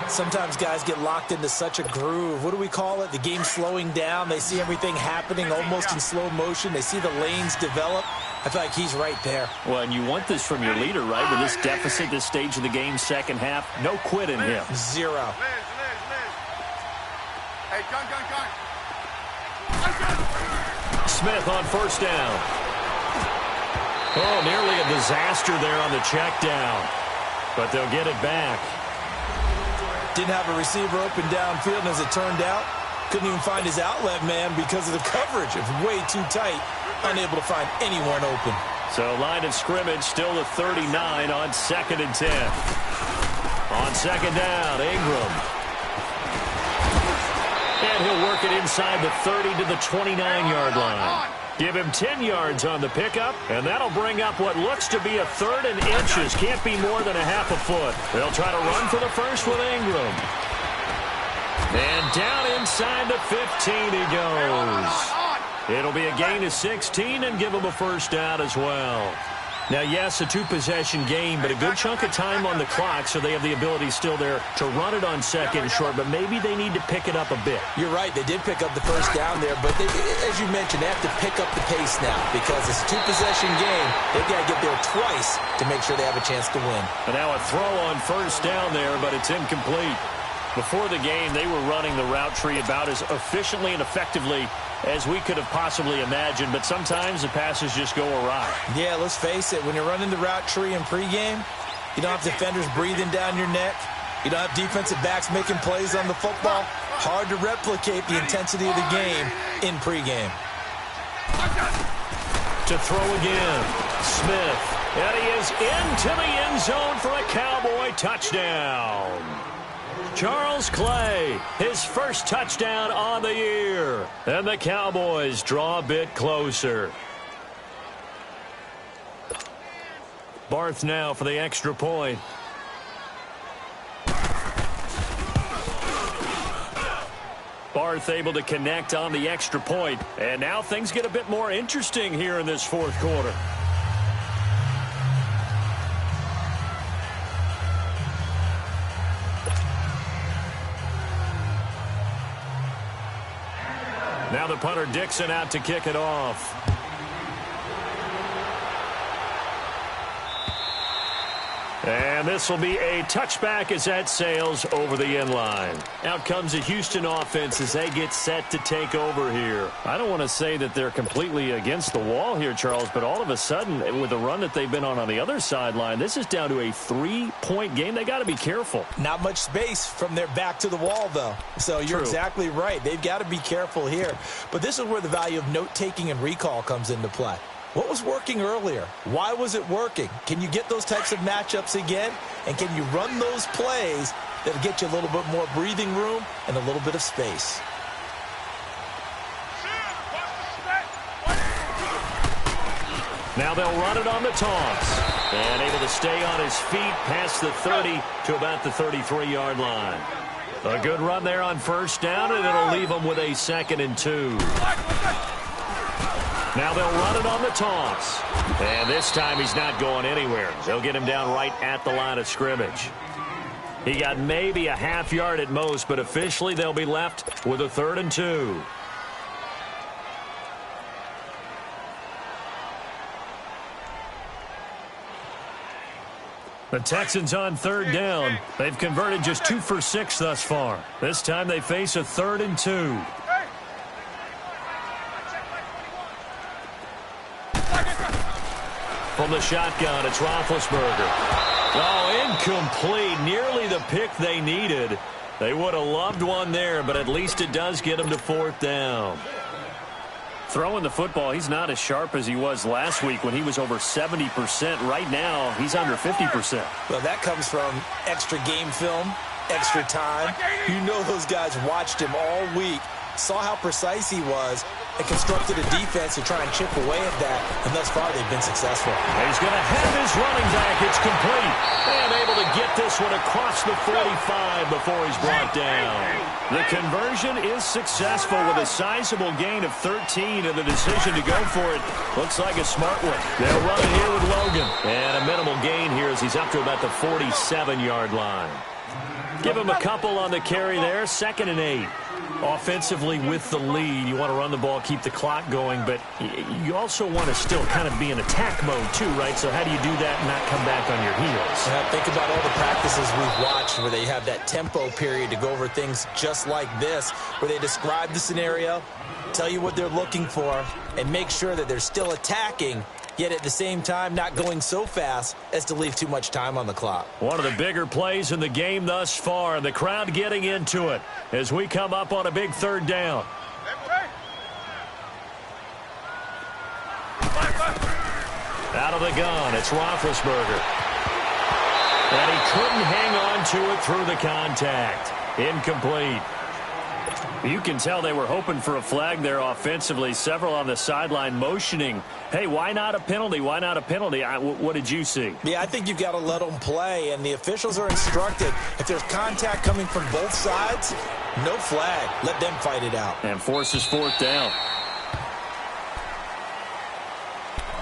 A: Sometimes guys get locked into such a groove. What do we call it? The game slowing down. They see everything happening almost in slow motion. They see the lanes develop. I feel like he's right there.
B: Well, and you want this from your leader, right? With this deficit, this stage of the game, second half, no quit in him.
A: 0.
C: Hey, gun.
B: Smith on 1st down. Oh, nearly a disaster there on the check down. But they'll get it back.
A: Didn't have a receiver open downfield, and as it turned out, couldn't even find his outlet man because of the coverage. It was way too tight, unable to find anyone open.
B: So line of scrimmage still at 39 on 2nd and 10. On 2nd down, Ingram. And he'll work it inside the 30 to the 29-yard line. Give him 10 yards on the pickup, and that'll bring up what looks to be a 3rd and inches. Can't be more than a half a foot. They'll try to run for the first with Ingram. And down inside the 15 he goes. It'll be a gain of 16 and give him a first down as well. Now, yes, a 2-possession game, but a good chunk of time on the clock, so they have the ability still there to run it on 2nd and short, but maybe they need to pick it up a bit.
A: You're right. They did pick up the first down there, but as you mentioned, they have to pick up the pace now because it's a 2-possession game. They've got to get there twice to make sure they have a chance to win.
B: And now a throw on 1st down there, but it's incomplete. Before the game, they were running the route tree about as efficiently and effectively as we could have possibly imagined, but sometimes the passes just go awry.
A: Yeah, let's face it. When you're running the route tree in pregame, you don't have defenders breathing down your neck. You don't have defensive backs making plays on the football. Hard to replicate the intensity of the game in pregame.
B: To throw again, Smith. And he is into the end zone for a Cowboy touchdown. Charles Clay, his first touchdown on the year. And the Cowboys draw a bit closer. Barth now for the extra point. Barth able to connect on the extra point. And now things get a bit more interesting here in this fourth quarter. Now the punter Dixon out to kick it off. And this will be a touchback as that sails over the end line. Out comes the Houston offense as they get set to take over here. I don't want to say that they're completely against the wall here, Charles, but all of a sudden, with the run that they've been on the other sideline, this is down to a 3-point game. They got to be careful.
A: Not much space from their back to the wall, though. So you're exactly right. They've got to be careful here. But this is where the value of note-taking and recall comes into play. What was working earlier? Why was it working? Can you get those types of matchups again? And can you run those plays that'll get you a little bit more breathing room and a little bit of space?
B: Now they'll run it on the toss. And able to stay on his feet past the 30 to about the 33-yard line. A good run there on first down, and it'll leave them with a 2nd and 2. Now they'll run it on the toss. And this time he's not going anywhere. They'll get him down right at the line of scrimmage. He got maybe a half yard at most, but officially they'll be left with a 3rd and 2. The Texans on 3rd down. They've converted just 2 for 6 thus far. This time they face a 3rd and 2. From the shotgun, it's Roethlisberger. Oh, incomplete. Nearly the pick they needed. They would have loved one there, but at least it does get them to 4th down. Throwing the football, he's not as sharp as he was last week when he was over 70%. Right now, he's under 50%.
A: Well, that comes from extra game film, extra time. You know those guys watched him all week, saw how precise he was, and constructed a defense to try and chip away at that, and thus far they've been successful.
B: He's going to have his running back. It's complete. And able to get this one across the 45 before he's brought down. The conversion is successful with a sizable gain of 13, and the decision to go for it looks like a smart one. They'll run it here with Logan. And a minimal gain here as he's up to about the 47-yard line. Give him a couple on the carry there, 2nd and 8. Offensively with the lead, you want to run the ball, keep the clock going, but you also want to still kind of be in attack mode too, right? So how do you do that and not come back on your heels?
A: Think about all the practices we've watched where they have that tempo period to go over things just like this, where they describe the scenario, tell you what they're looking for, and make sure that they're still attacking, yet at the same time not going so fast as to leave too much time on the clock.
B: One of the bigger plays in the game thus far, and the crowd getting into it as we come up on a big 3rd down. Out of the gun, it's Roethlisberger. And he couldn't hang on to it through the contact. Incomplete. You can tell they were hoping for a flag there offensively. Several on the sideline motioning, hey, why not a penalty? Why not a penalty? What did you see?
A: Yeah, I think you've got to let them play, and the officials are instructed. If there's contact coming from both sides, no flag. Let them fight it out.
B: And forces 4th down.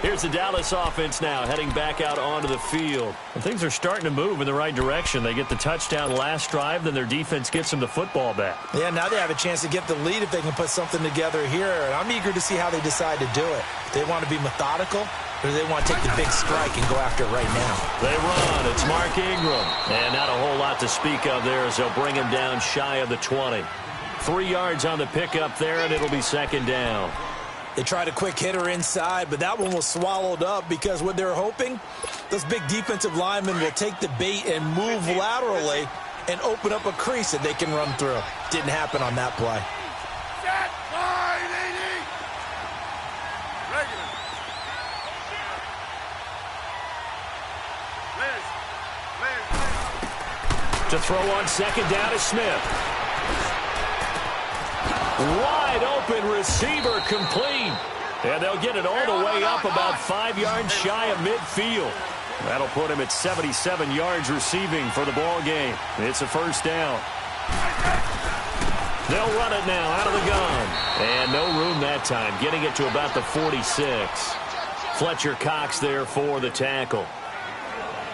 B: Here's the Dallas offense now heading back out onto the field. And things are starting to move in the right direction. They get the touchdown last drive, then their defense gets them the football back.
A: Yeah, now they have a chance to get the lead if they can put something together here. And I'm eager to see how they decide to do it. They want to be methodical, or do they want to take the big strike and go after it right now?
B: They run. It's Mark Ingram. And not a whole lot to speak of there as they'll bring him down shy of the 20. 3 yards on the pickup there, and it'll be 2nd down.
A: They tried a quick hitter inside, but that one was swallowed up because what they're hoping, those big defensive linemen will take the bait and move laterally and open up a crease that they can run through. Didn't happen on that play.
C: Set, line, 80. Regular. Liz.
B: To throw on 2nd down is Smith. Wide open receiver complete. And they'll get it all the way up about 5 yards shy of midfield. That'll put him at 77 yards receiving for the ball game. It's a 1st down. They'll run it now out of the gun. And no room that time, getting it to about the 46. Fletcher Cox there for the tackle.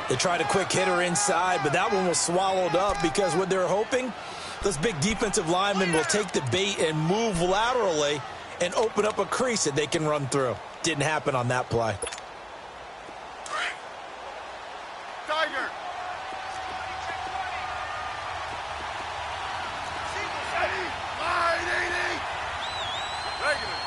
A: They tried a quick hitter inside, but that one was swallowed up because what they're hoping, those big defensive linemen will take the bait and move laterally and open up a crease that they can run through. Didn't happen on that play.
C: Tiger. Line, 80. Regular.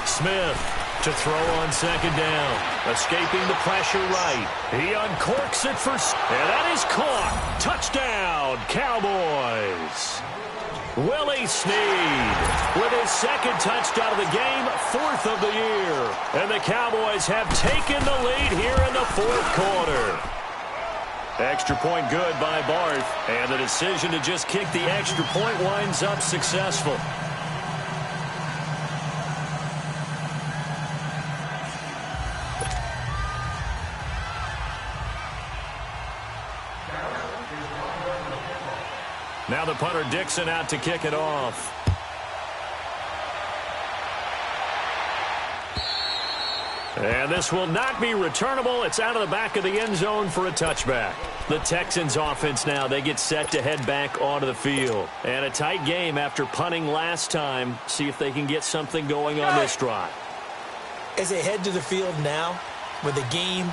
B: Smith to throw on 2nd down. Escaping the pressure right. He uncorks it for... And that is caught. Touchdown, Cowboys. Willie Snead with his 2nd touchdown of the game, 4th of the year. And the Cowboys have taken the lead here in the 4th quarter. Extra point good by Barth. And the decision to just kick the extra point winds up successful. Now the punter Dixon out to kick it off. And this will not be returnable. It's out of the back of the end zone for a touchback. The Texans offense now, they get set to head back onto the field. And a tight game after punting last time. See if they can get something going on this drive.
A: As they head to the field now, with the game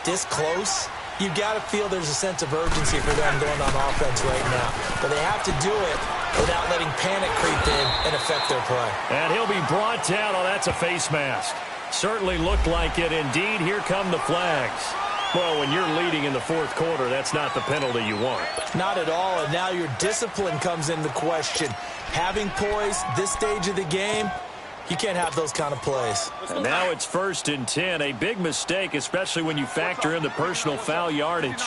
A: this close, you've got to feel there's a sense of urgency for them going on offense right now. But they have to do it without letting panic creep in and affect their play.
B: And he'll be brought down. Oh, that's a face mask. Certainly looked like it. Indeed, here come the flags. Well, when you're leading in the fourth quarter, that's not the penalty you want.
A: Not at all, and now your discipline comes into question. Having poise this stage of the game, you can't have those kind of plays.
B: And now it's 1st and 10. A big mistake, especially when you factor in the personal foul yardage.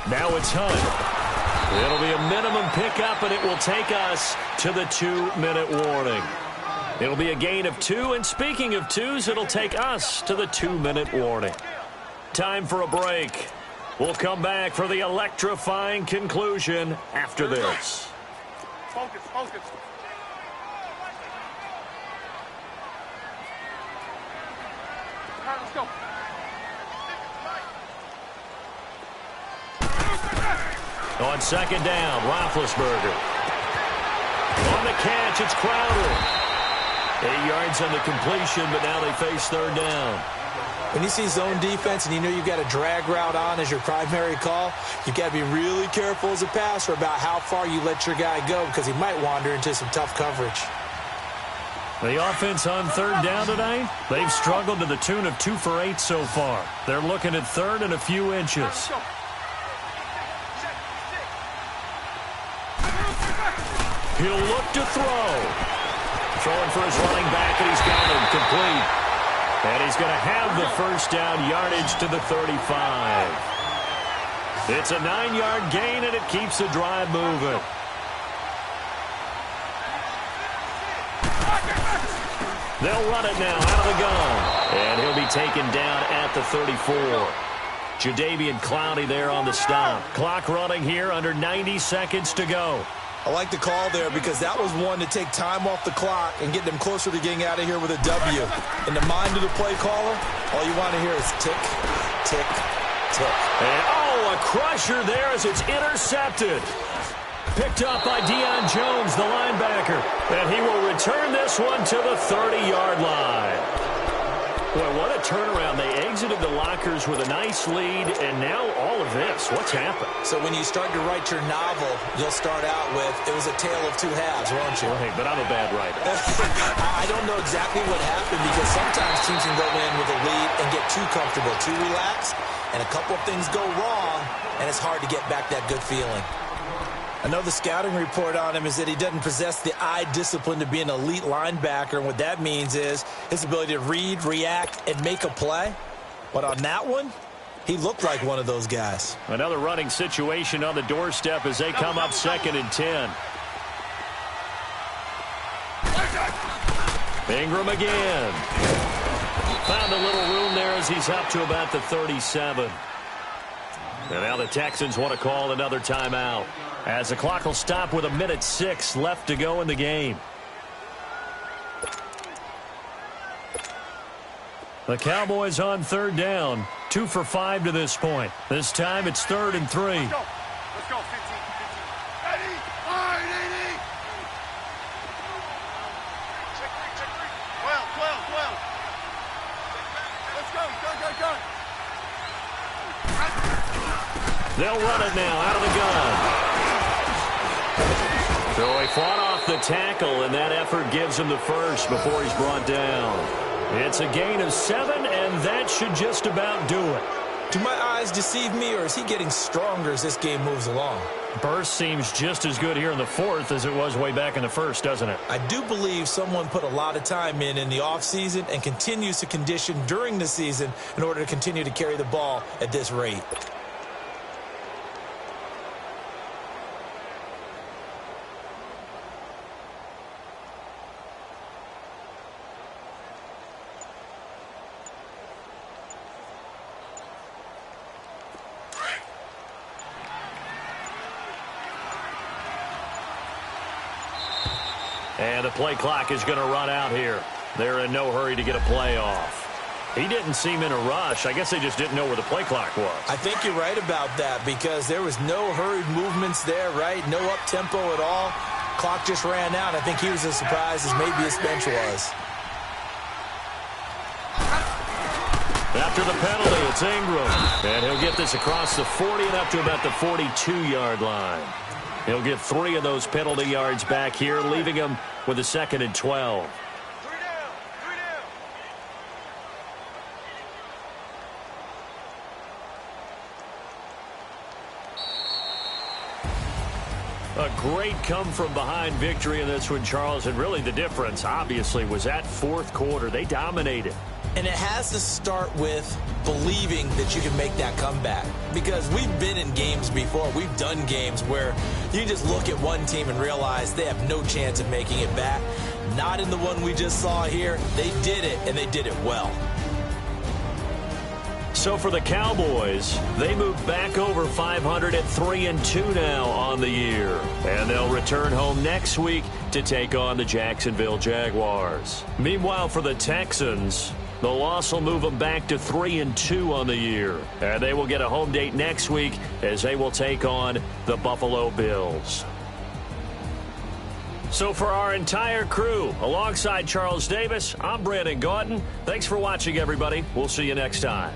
B: Now it's Hunt. It'll be a minimum pickup, and it will take us to the 2-minute warning. It'll be a gain of 2, and speaking of 2s, it'll take us to the 2-minute warning. Time for a break. We'll come back for the electrifying conclusion after this.
C: Focus, focus. All right, let's go.
B: On 2nd down, Roethlisberger. On the catch, it's Crowder. 8 yards on the completion, but now they face 3rd down.
A: When you see zone defense and you know you've got a drag route on as your primary call, you've got to be really careful as a passer about how far you let your guy go because he might wander into some tough coverage.
B: The offense on 3rd down tonight, they've struggled to the tune of 2 for 8 so far. They're looking at 3rd and a few inches. He'll look to throw. Throwing for his running back, and he's got him complete. And he's going to have the 1st down yardage to the 35. It's a 9-yard gain, and it keeps the drive moving. They'll run it now out of the gun. And he'll be taken down at the 34. Jadeveon Clowney there on the stop. Clock running here under 90 seconds to go.
A: I like the call there because that was one to take time off the clock and get them closer to getting out of here with a W. In the mind of the play caller, all you want to hear is tick, tick, tick.
B: And a crusher there as it's intercepted. Picked up by Deion Jones, the linebacker. And he will return this one to the 30-yard line. Boy, what a turnaround. They exited the lockers with a nice lead, and now all of this. What's happened?
A: So when you start to write your novel, you'll start out with, it was a tale of 2 halves, won't you?
B: Well, hey, but I'm a bad writer.
A: I don't know exactly what happened because sometimes teams can go in with a lead and get too comfortable, too relaxed, and a couple of things go wrong, and it's hard to get back that good feeling. I know the scouting report on him is that he doesn't possess the eye discipline to be an elite linebacker, and what that means is his ability to read, react, and make a play. But on that one, he looked like one of those guys.
B: Another running situation on the doorstep as they come up 2nd and 10. Ingram again. Found a little room there as he's up to about the 37. And now the Texans want to call another timeout, as the clock will stop with 1:06 left to go in the game. The Cowboys on 3rd down, 2 for 5 to this point. This time it's 3rd and 3.
C: Let's go. Let's go, 15. Ready? All right, 80. Check 3. 12. Let's go. Go.
B: They'll run it now out of the gun. So he fought off the tackle, and that effort gives him the 1st before he's brought down. It's a gain of 7, and that should just about do it.
A: Do my eyes deceive me, or is he getting stronger as this game moves along?
B: Burst seems just as good here in the 4th as it was way back in the 1st, doesn't it?
A: I do believe someone put a lot of time in the offseason and continues to condition during the season in order to continue to carry the ball at this rate.
B: And the play clock is going to run out here. They're in no hurry to get a play off. He didn't seem in a rush. I guess they just didn't know where the play clock was.
A: I think you're right about that because there was no hurried movements there, right? No up-tempo at all. Clock just ran out. I think he was as surprised as maybe his bench was.
B: After the penalty, it's Ingram. And he'll get this across the 40 and up to about the 42-yard line. He'll get 3 of those penalty yards back here, leaving him with a 2nd and 12. A great come-from-behind victory in this one, Charles, and really the difference, obviously, was that fourth quarter. They dominated.
A: And it has to start with believing that you can make that comeback. Because we've been in games before. We've done games where you just look at one team and realize they have no chance of making it back. Not in the one we just saw here. They did it, and they did it well.
B: So for the Cowboys, they move back over 500 at 3-2 now on the year. And they'll return home next week to take on the Jacksonville Jaguars. Meanwhile, for the Texans, the loss will move them back to 3-2 on the year. And they will get a home date next week as they will take on the Buffalo Bills. So for our entire crew, alongside Charles Davis, I'm Brandon Gaudin. Thanks for watching, everybody. We'll see you next time.